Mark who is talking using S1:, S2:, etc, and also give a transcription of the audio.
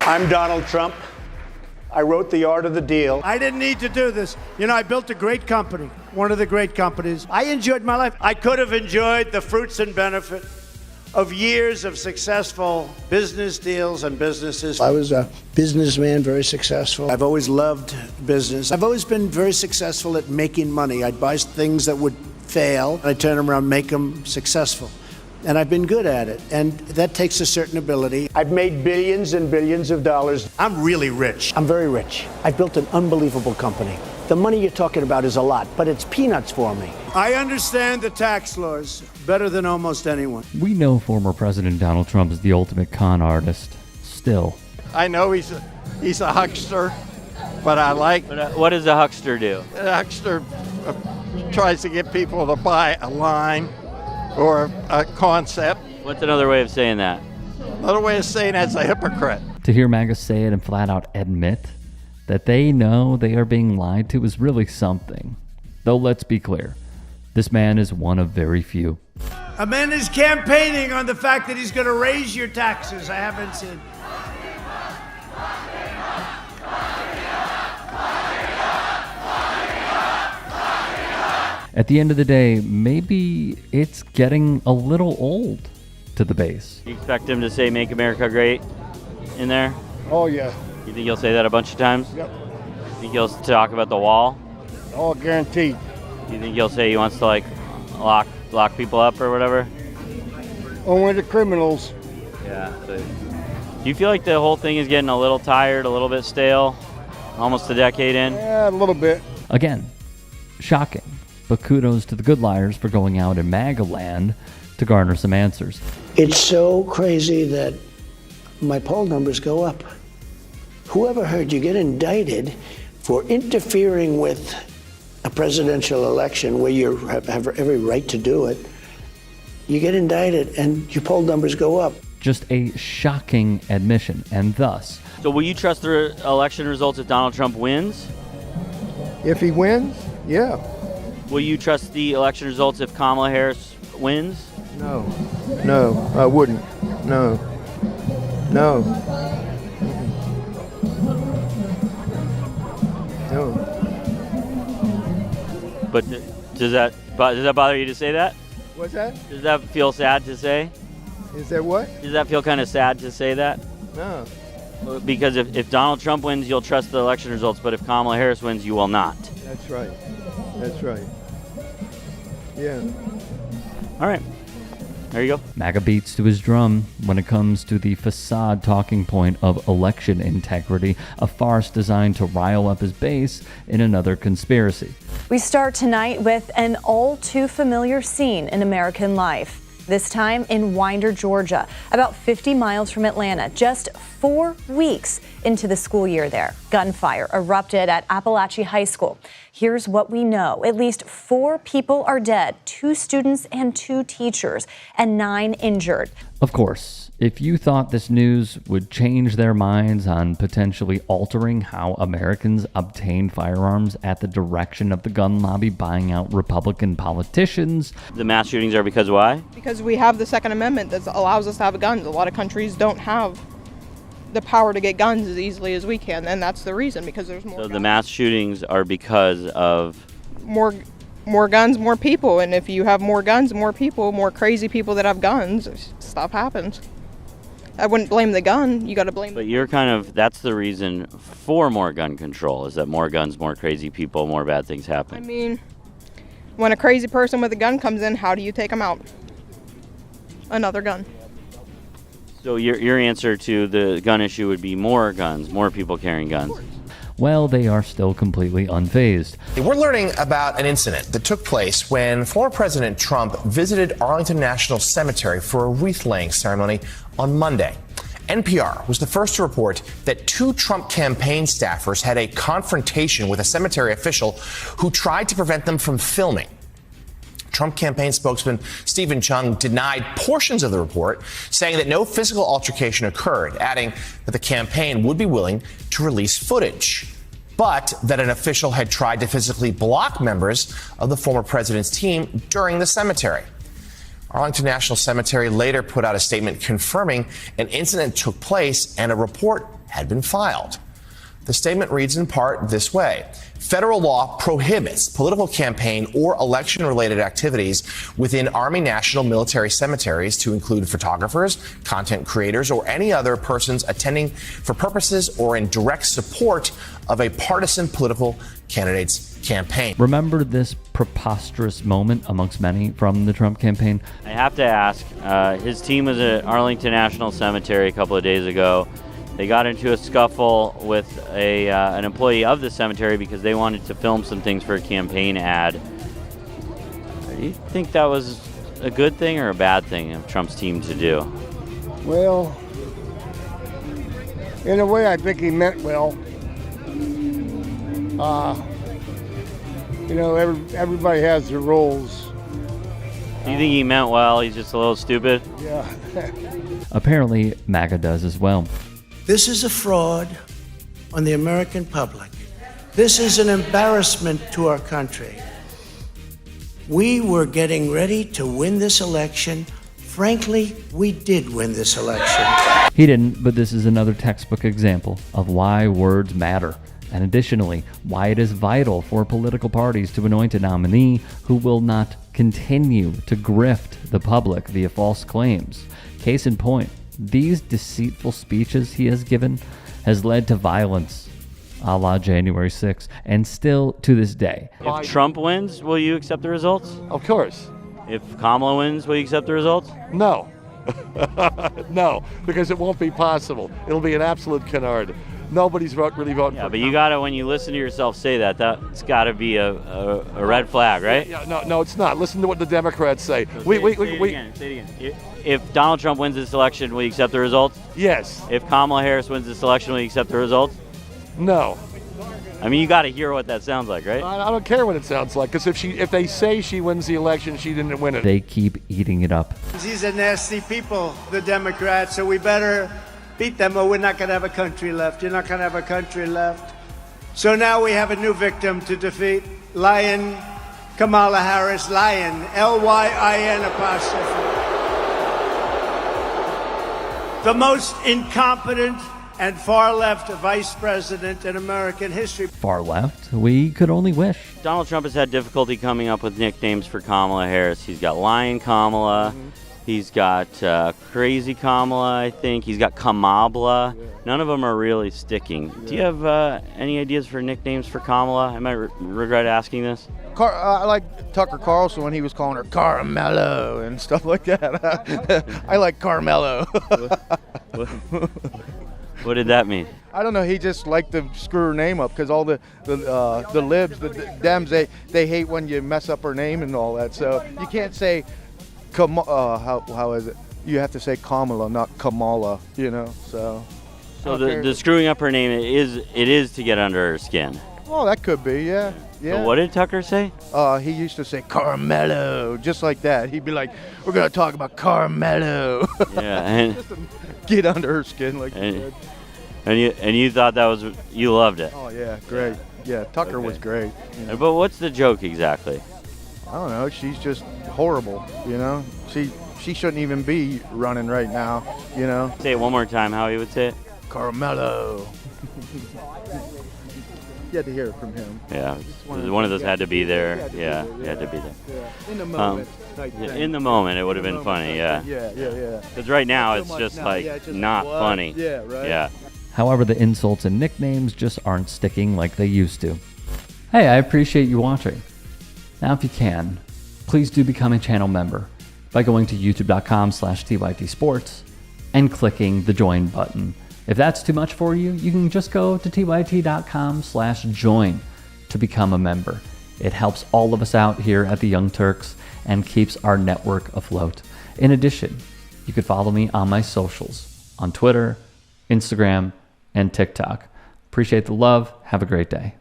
S1: I'm Donald Trump. I wrote The Art of the Deal.
S2: I didn't need to do this. You know, I built a great company, one of the great companies. I enjoyed my life. I could have enjoyed the fruits and benefit of years of successful business deals and businesses.
S3: I was a businessman, very successful.
S2: I've always loved business. I've always been very successful at making money. I'd buy things that would fail, and I'd turn them around, make them successful. And I've been good at it, and that takes a certain ability.
S1: I've made billions and billions of dollars.
S2: I'm really rich.
S3: I'm very rich. I've built an unbelievable company. The money you're talking about is a lot, but it's peanuts for me.
S2: I understand the tax laws better than almost anyone.
S4: We know former President Donald Trump is the ultimate con artist. Still.
S5: I know he's a huckster, but I like...
S6: What does a huckster do?
S5: A huckster tries to get people to buy a line or a concept.
S6: What's another way of saying that?
S5: Another way of saying that's a hypocrite.
S4: To hear MAGA say it and flat out admit that they know they are being lied to is really something. Though let's be clear, this man is one of very few.
S2: A man is campaigning on the fact that he's going to raise your taxes. I haven't seen.
S4: At the end of the day, maybe it's getting a little old to the base.
S6: You expect him to say "Make America Great" in there?
S5: Oh, yeah.
S6: You think he'll say that a bunch of times?
S5: Yep.
S6: You think he'll talk about the wall?
S5: All guaranteed.
S6: You think he'll say he wants to lock people up or whatever?
S5: Only the criminals.
S6: Yeah. Do you feel like the whole thing is getting a little tired, a little bit stale, almost a decade in?
S5: Yeah, a little bit.
S4: Again, shocking. But kudos to the good liars for going out in MAGA land to garner some answers.
S3: It's so crazy that my poll numbers go up. Whoever heard you get indicted for interfering with a presidential election where you have every right to do it? You get indicted and your poll numbers go up.
S4: Just a shocking admission, and thus...
S6: So will you trust the election results if Donald Trump wins?
S5: If he wins, yeah.
S6: Will you trust the election results if Kamala Harris wins?
S5: No, I wouldn't. No.
S6: But does that bother you to say that?
S5: What's that?
S6: Does that feel sad to say?
S5: Is that what?
S6: Does that feel kind of sad to say that?
S5: No.
S6: Because if Donald Trump wins, you'll trust the election results, but if Kamala Harris wins, you will not.
S5: That's right. Yeah.
S6: All right. There you go.
S4: MAGA beats to his drum when it comes to the facade talking point of election integrity, a farce designed to rile up his base in another conspiracy.
S7: We start tonight with an all too familiar scene in American life. This time in Winder, Georgia, about 50 miles from Atlanta, just 4 weeks into the school year there. Gunfire erupted at Appalachia High School. Here's what we know. At least 4 people are dead, 2 students and 2 teachers, and 9 injured.
S4: Of course, if you thought this news would change their minds on potentially altering how Americans obtain firearms at the direction of the gun lobby buying out Republican politicians.
S6: The mass shootings are because why?
S8: Because we have the Second Amendment that allows us to have guns. A lot of countries don't have the power to get guns as easily as we can, and that's the reason, because there's more guns.
S6: The mass shootings are because of
S8: more guns, more people, and if you have more guns, more people, more crazy people that have guns, stuff happens. I wouldn't blame the gun. You got to blame.
S6: But you're that's the reason for more gun control, is that more guns, more crazy people, more bad things happen.
S8: I mean, when a crazy person with a gun comes in, how do you take them out? Another gun.
S6: So your answer to the gun issue would be more guns, more people carrying guns.
S4: Well, they are still completely unfazed.
S9: We're learning about an incident that took place when former President Trump visited Arlington National Cemetery for a wreath-laying ceremony on Monday. NPR was the first to report that 2 Trump campaign staffers had a confrontation with a cemetery official who tried to prevent them from filming. Trump campaign spokesman Stephen Chung denied portions of the report, saying that no physical altercation occurred, adding that the campaign would be willing to release footage, but that an official had tried to physically block members of the former president's team during the cemetery. Arlington National Cemetery later put out a statement confirming an incident took place and a report had been filed. The statement reads in part this way. Federal law prohibits political campaign or election-related activities within Army National Military Cemeteries to include photographers, content creators, or any other persons attending for purposes or in direct support of a partisan political candidate's campaign.
S4: Remember this preposterous moment amongst many from the Trump campaign?
S6: I have to ask, his team was at Arlington National Cemetery a couple of days ago. They got into a scuffle with an employee of the cemetery because they wanted to film some things for a campaign ad. Do you think that was a good thing or a bad thing of Trump's team to do?
S1: Well, in a way, I think he meant well. Everybody has their roles.
S6: Do you think he meant well? He's just a little stupid?
S1: Yeah.
S4: Apparently, MAGA does as well.
S3: This is a fraud on the American public. This is an embarrassment to our country. We were getting ready to win this election. Frankly, we did win this election.
S4: He didn't, but this is another textbook example of why words matter. And additionally, why it is vital for political parties to anoint a nominee who will not continue to grift the public via false claims. Case in point, these deceitful speeches he has given has led to violence, a la January 6th, and still to this day.
S6: If Trump wins, will you accept the results?
S10: Of course.
S6: If Kamala wins, will you accept the results?
S10: No. No, because it won't be possible. It'll be an absolute canard. Nobody's really voting for
S6: Yeah, but you gotta, when you listen to yourself say that, that's gotta be a red flag, right?
S10: Yeah, no, it's not. Listen to what the Democrats say.
S6: So say it again. If Donald Trump wins this election, will you accept the results?
S10: Yes.
S6: If Kamala Harris wins this election, will you accept the results?
S10: No.
S6: I mean, you gotta hear what that sounds like, right?
S10: I don't care what it sounds like, because if they say she wins the election, she didn't win it.
S4: They keep eating it up.
S2: These are nasty people, the Democrats, so we better beat them or we're not going to have a country left. You're not going to have a country left. So now we have a new victim to defeat. Lion Kamala Harris. Lion. L-Y-I-N apostrophe. The most incompetent and far left vice president in American history.
S4: Far left? We could only wish.
S6: Donald Trump has had difficulty coming up with nicknames for Kamala Harris. He's got Lion Kamala. Mm-hmm. He's got Crazy Kamala, I think. He's got Kamabla. Yeah. None of them are really sticking. Yeah. Do you have any ideas for nicknames for Kamala? I might regret asking this.
S11: I like Tucker Carlson when he was calling her Carmelo and stuff like that. I like Carmelo.
S6: What did that mean?
S11: I don't know. He just liked to screw her name up because all the libs, the Dems, they hate when you mess up her name and all that. So you can't say how is it? You have to say Kamala, not Kamala. You know. So
S6: the screwing up her name is to get under her skin.
S11: Oh, that could be, yeah.
S6: So what did Tucker say?
S11: He used to say Carmelo, just like that. He'd be like, "We're gonna talk about Carmelo."
S6: Yeah, and
S11: just to get under her skin, like you said.
S6: And you thought that was, you loved it.
S11: Oh yeah, great. Yeah, Tucker was great. You know?
S6: But what's the joke exactly?
S11: I don't know. She's just horrible. You know, she shouldn't even be running right now. You know.
S6: Say it one more time. How he would say it?
S11: Carmelo. You had to hear it from him.
S6: Yeah, one of those had to be there. Yeah, he had to be there.
S11: Yeah. In the moment.
S6: In the moment, it would have been funny. Yeah.
S11: Yeah.
S6: Because right now it's just like not funny.
S11: Yeah, right.
S6: Yeah.
S4: However, the insults and nicknames just aren't sticking like they used to. Hey, I appreciate you watching. Now, if you can, please do become a channel member by going to youtube.com/tytsports and clicking the join button. If that's too much for you, you can just go to tyt.com/join to become a member. It helps all of us out here at the Young Turks and keeps our network afloat. In addition, you could follow me on my socials on Twitter, Instagram, and TikTok. Appreciate the love. Have a great day.